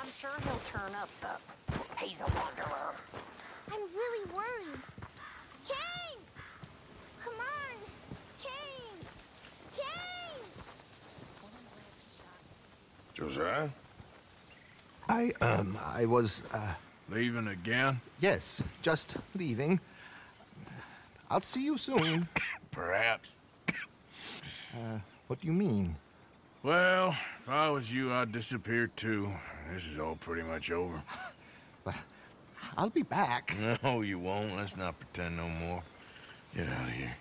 I'm sure he'll turn up the... He's a wanderer. I'm really worried. Kane! Come on! Kane! Kane! Josiah? I was, Leaving again? yes, just leaving. I'll see you soon. Perhaps. What do you mean? Well, if I was you, I'd disappear too. This is all pretty much over. Well, I'll be back. No, you won't. Let's not pretend no more. Get out of here.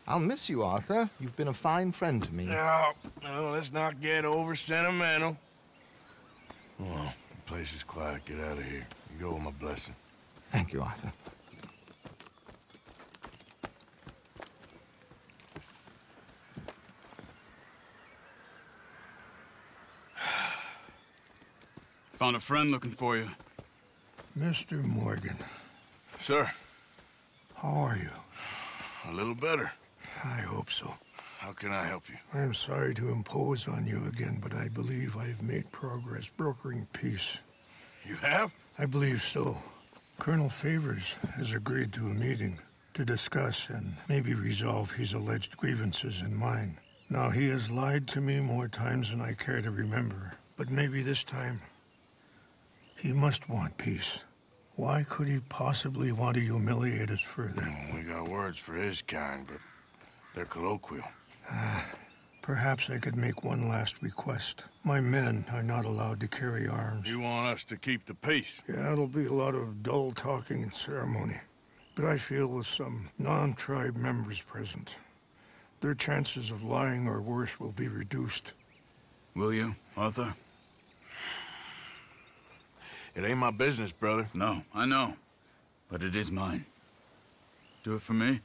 I'll miss you, Arthur. You've been a fine friend to me. No, let's not get over sentimental. Well, the place is quiet. Get out of here. You go with my blessing. Thank you, Arthur. Found a friend looking for you. Mr. Morgan, Sir, how are you? a little better. I hope so. How can I help you? I am sorry to impose on you again, but I believe I've made progress brokering peace. You have? I believe so. Colonel Favors has agreed to a meeting to discuss and maybe resolve his alleged grievances and mine. Now, he has lied to me more times than I care to remember, but maybe this time he must want peace. Why could he possibly want to humiliate us further? We got words for his kind, but they're colloquial. Perhaps I could make one last request. My men are not allowed to carry arms. You want us to keep the peace? Yeah, it'll be a lot of dull talking and ceremony. But I feel with some non-tribe members present, their chances of lying or worse will be reduced. Will you, Arthur? It ain't my business, brother. No, I know. But it is mine. Do it for me?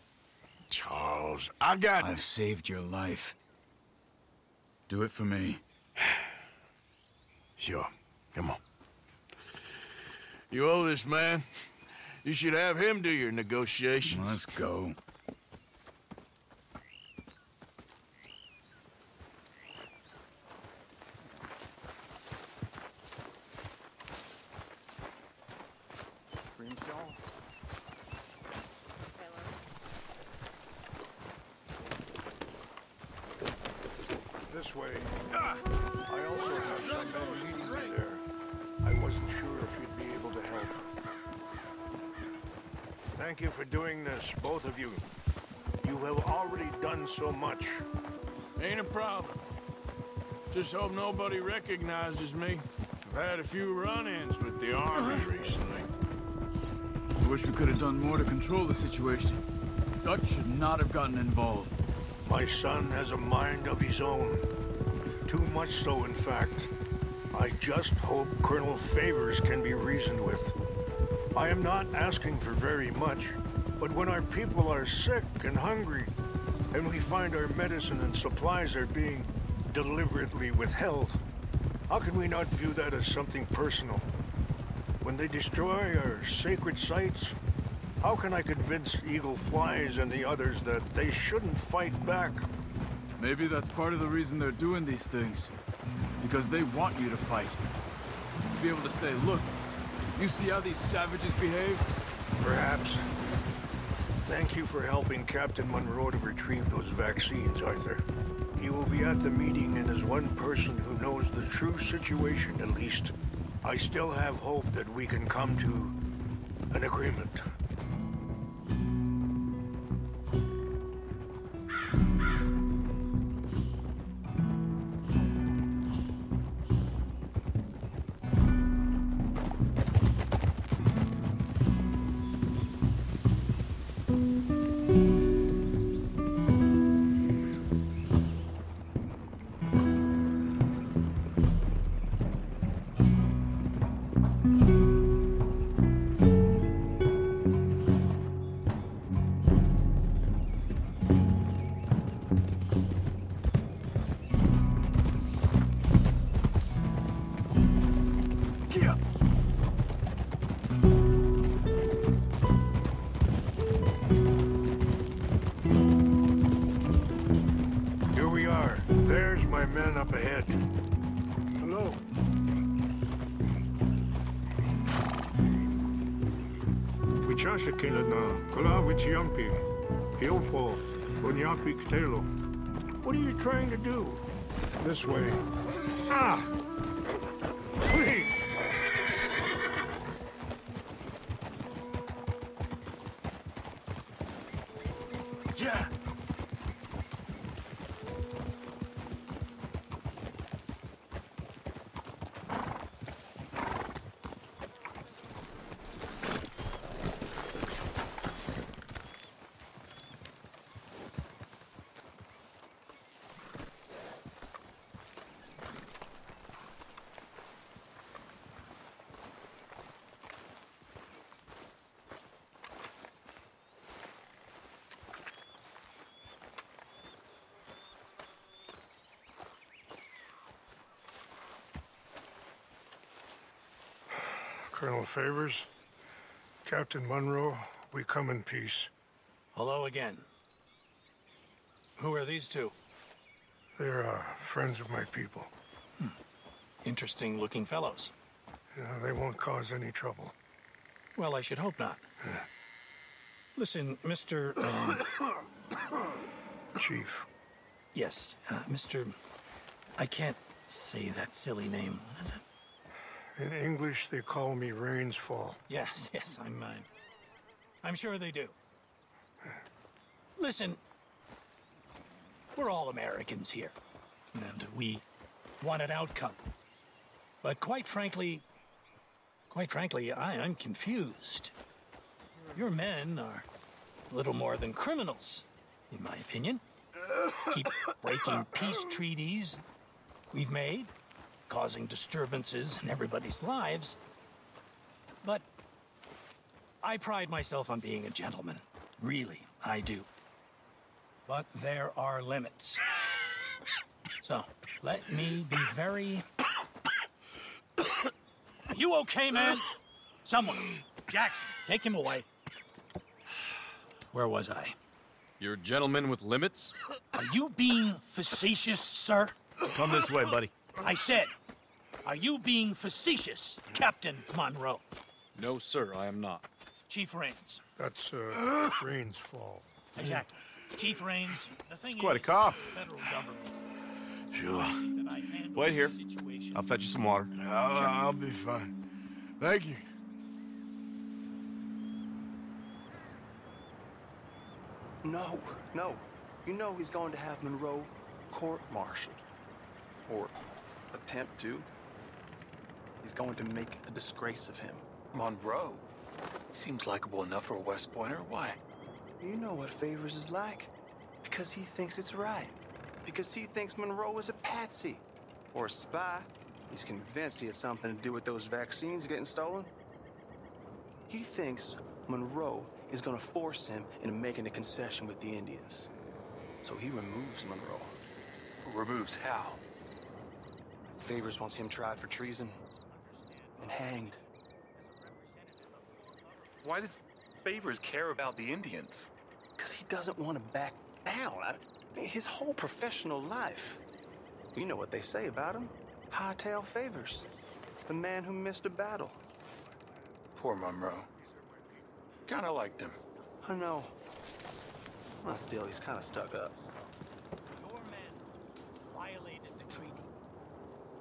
Charles, I got... I've saved your life. Do it for me. Sure. Come on. You owe this man. You should have him do your negotiations. Let's go. This way. I also have some men meeting you there. I wasn't sure if you'd be able to help. Thank you for doing this, both of you. You have already done so much. Ain't a problem. Just hope nobody recognizes me. I've had a few run-ins with the army recently. I wish we could have done more to control the situation. Dutch should not have gotten involved. My son has a mind of his own. Too much so, in fact. I just hope Colonel Favors can be reasoned with. I am not asking for very much, but when our people are sick and hungry, and we find our medicine and supplies are being deliberately withheld, how can we not view that as something personal? When they destroy our sacred sites, how can I convince Eagle Flies and the others that they shouldn't fight back? Maybe that's part of the reason they're doing these things. Because they want you to fight. To be able to say, look, you see how these savages behave? Perhaps. Thank you for helping Captain Monroe to retrieve those vaccines, Arthur. He will be at the meeting and is one person who knows the true situation at least. I still have hope that we can come to an agreement. Here we are. There's my men up ahead. Hello. chashakila na kalawichyampi, hiopo, onyapi ktelo. What are you trying to do? This way. Ah! Please! Yeah. Colonel Favors, Captain Monroe, we come in peace. Hello again. Who are these two? They're friends of my people. Interesting looking fellows. Yeah, they won't cause any trouble. Well, I should hope not. Listen, Mr. Chief. Yes, Mr. I can't say that silly name. What is it? In English, they call me Rains Fall. Yes, I'm sure they do. Listen, we're all Americans here, and we want an outcome. But quite frankly, I'm confused. Your men are a little more than criminals, in my opinion. Keep breaking peace treaties we've made, causing disturbances in everybody's lives. But I pride myself on being a gentleman. Really, I do. But there are limits. So, let me be very... Are you okay, man? Someone. Jackson, take him away. Where was I? You're a gentleman with limits? Are you being facetious, sir? Come this way, buddy. I said, are you being facetious, Captain Monroe? No, sir, I am not. Chief Rains. That's, Rains Fall. Exactly. Chief Rains, the thing It's quite a is, cough. the federal government. Sure. that I handle Wait here. this situation. I'll fetch you some water. Ah. I'll be fine. Thank you. No. You know he's going to have Monroe court-martialed. Or attempt to. He's going to make a disgrace of him. Monroe? Seems likable enough for a West Pointer. Why? You know what Favors is like. Because he thinks it's right. Because he thinks Monroe is a patsy. Or a spy. He's convinced he had something to do with those vaccines getting stolen. He thinks Monroe is gonna force him into making a concession with the Indians. So he removes Monroe. Removes how? Favors wants him tried for treason and hanged. Why does Favors care about the Indians? Because he doesn't want to back down. His whole professional life. You know what they say about him. Hightail Favors. The man who missed a battle. Poor Monroe. Kinda liked him. I know. Well, still, he's kind of stuck up. Your men violated the treaty.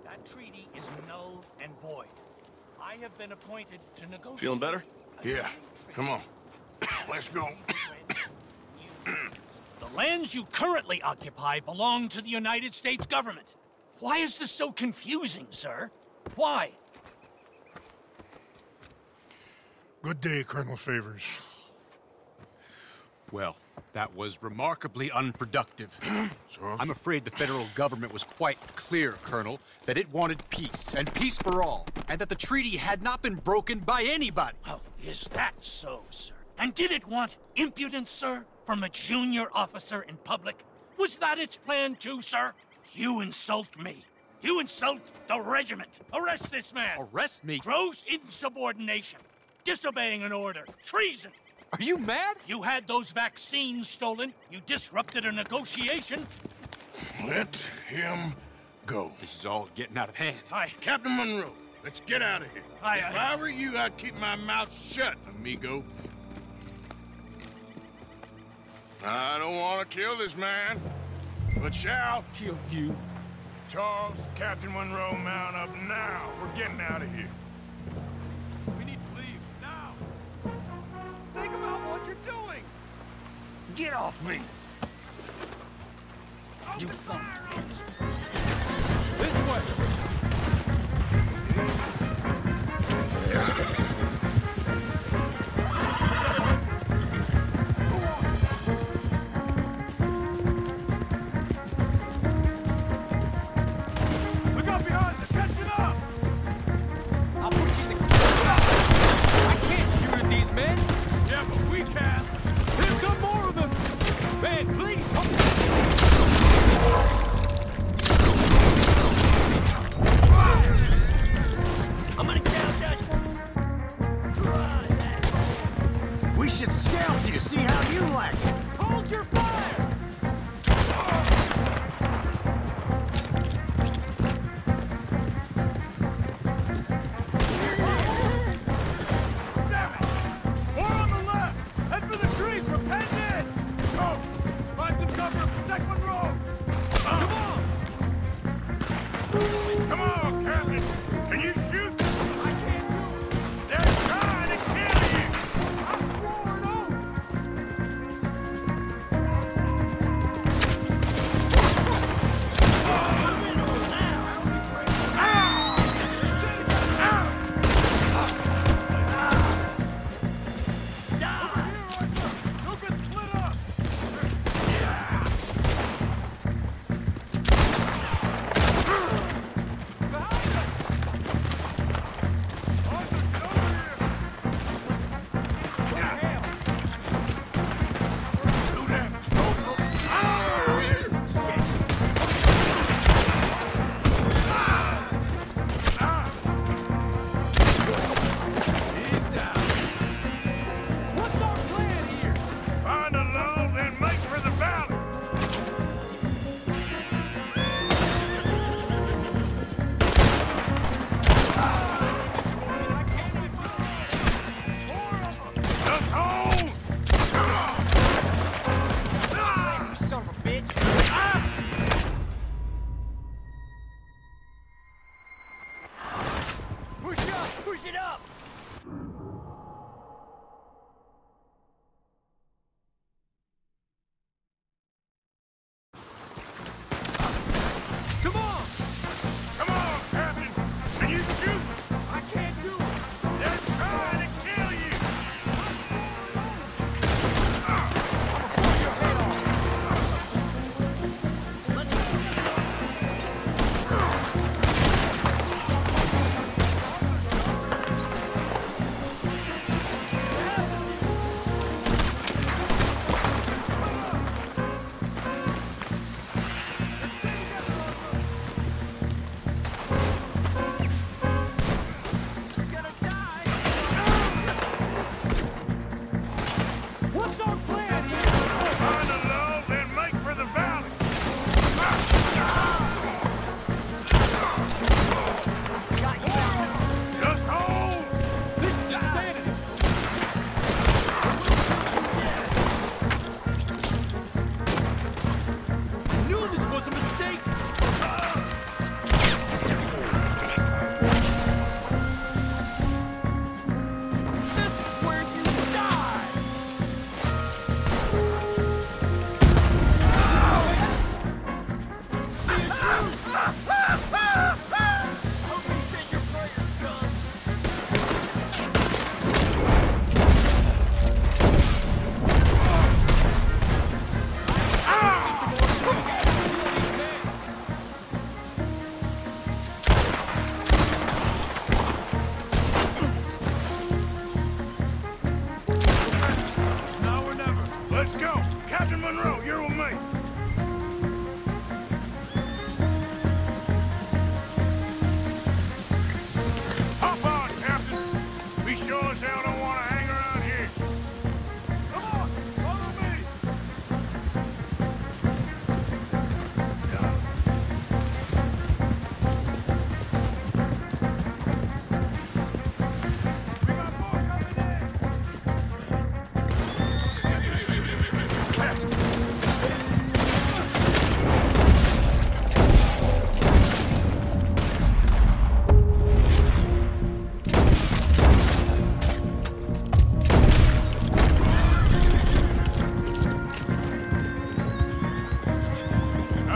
That treaty is null and void. I have been appointed to negotiate... Feeling better? Yeah, come on. Let's go. The lands you currently occupy belong to the United States government. Why is this so confusing, sir? Why? Good day, Colonel Favors. Well, that was remarkably unproductive. So? I'm afraid the federal government was quite clear, Colonel, that it wanted peace, and peace for all, and that the treaty had not been broken by anybody. Oh, is that so, sir? And did it want impudence, sir, from a junior officer in public? Was that its plan too, sir? You insult me. You insult the regiment. Arrest this man. Arrest me? Gross insubordination. Disobeying an order. Treason. Are you mad? You had those vaccines stolen. You disrupted a negotiation. Let him go. This is all getting out of hand. Captain Monroe, let's get out of here. Aye, If aye. I were you, I'd keep my mouth shut, amigo. I don't want to kill this man, but shall. Kill you. Charles, Captain Monroe, mount up now. We're getting out of here. We need to leave, now! Think about what you're doing! Get off me! You son of a... This way! Look out behind us! Catch him up! I'll put you in the... I can't shoot at these men! Yeah, but we can! Here come more of them! Man, please, help me!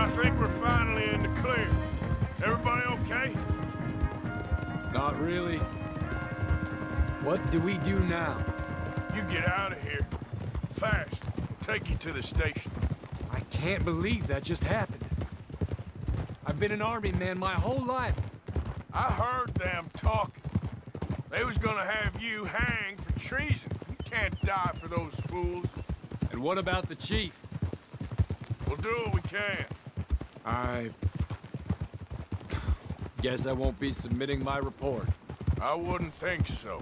I think we're finally in the clear. Everybody okay? Not really. What do we do now? You get out of here. Fast. Take you to the station. I can't believe that just happened. I've been an army man my whole life. I heard them talking. They was gonna have you hanged for treason. You can't die for those fools. And what about the chief? We'll do what we can. I guess I won't be submitting my report. I wouldn't think so.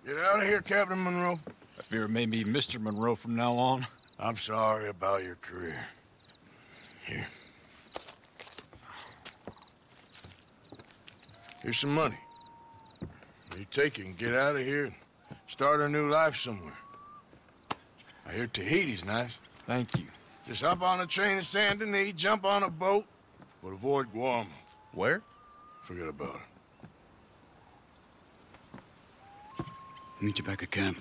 Get out of here, Captain Monroe. I fear it may be Mr. Monroe from now on. I'm sorry about your career. Here. Here's some money. You take it and get out of here and start a new life somewhere. I hear Tahiti's nice. Thank you. Just hop on a train to Saint Denis, jump on a boat, but avoid Guam. Where? Forget about it. Meet you back at camp.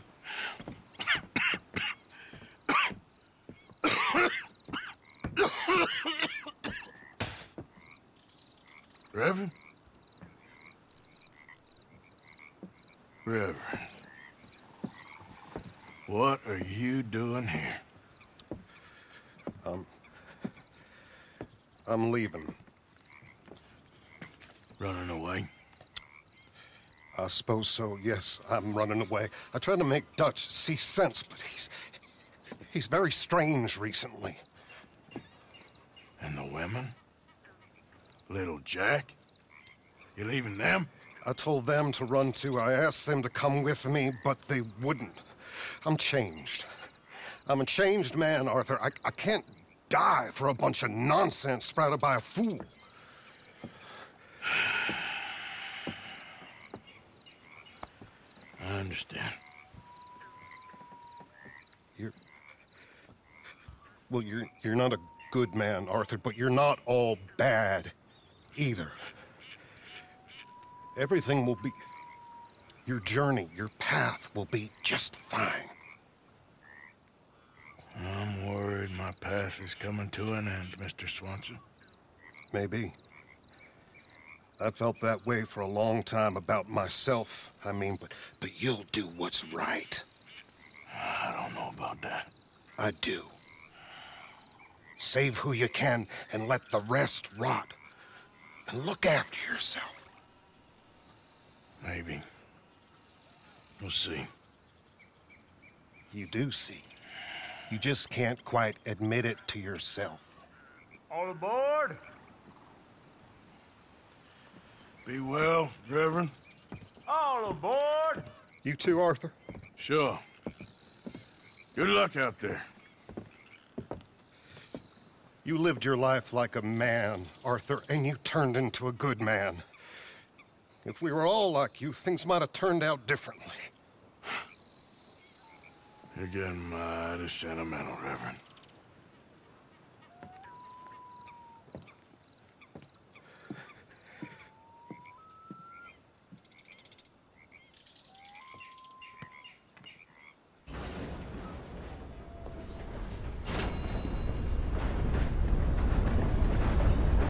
Reverend? Reverend. What are you doing here? I'm leaving. Running away? I suppose so, yes. I'm running away. I tried to make Dutch see sense, but he's very strange recently. And the women? Little Jack? You leaving them? I told them to run too. I asked them to come with me, but they wouldn't. I'm changed. I'm a changed man, Arthur. I can't die for a bunch of nonsense sprouted by a fool. I understand. You're not a good man, Arthur, but you're not all bad either. Everything will be... Your journey, your path will be just fine. I'm worried my path is coming to an end, Mr. Swanson. Maybe. I felt that way for a long time about myself, I mean, but you'll do what's right. I don't know about that. I do. Save who you can and let the rest rot. And look after yourself. Maybe. We'll see. You do see. You just can't quite admit it to yourself. All aboard! Be well, Reverend. All aboard! You too, Arthur? Sure. Good luck out there. You lived your life like a man, Arthur, and you turned into a good man. If we were all like you, things might have turned out differently. You're getting mighty sentimental, Reverend.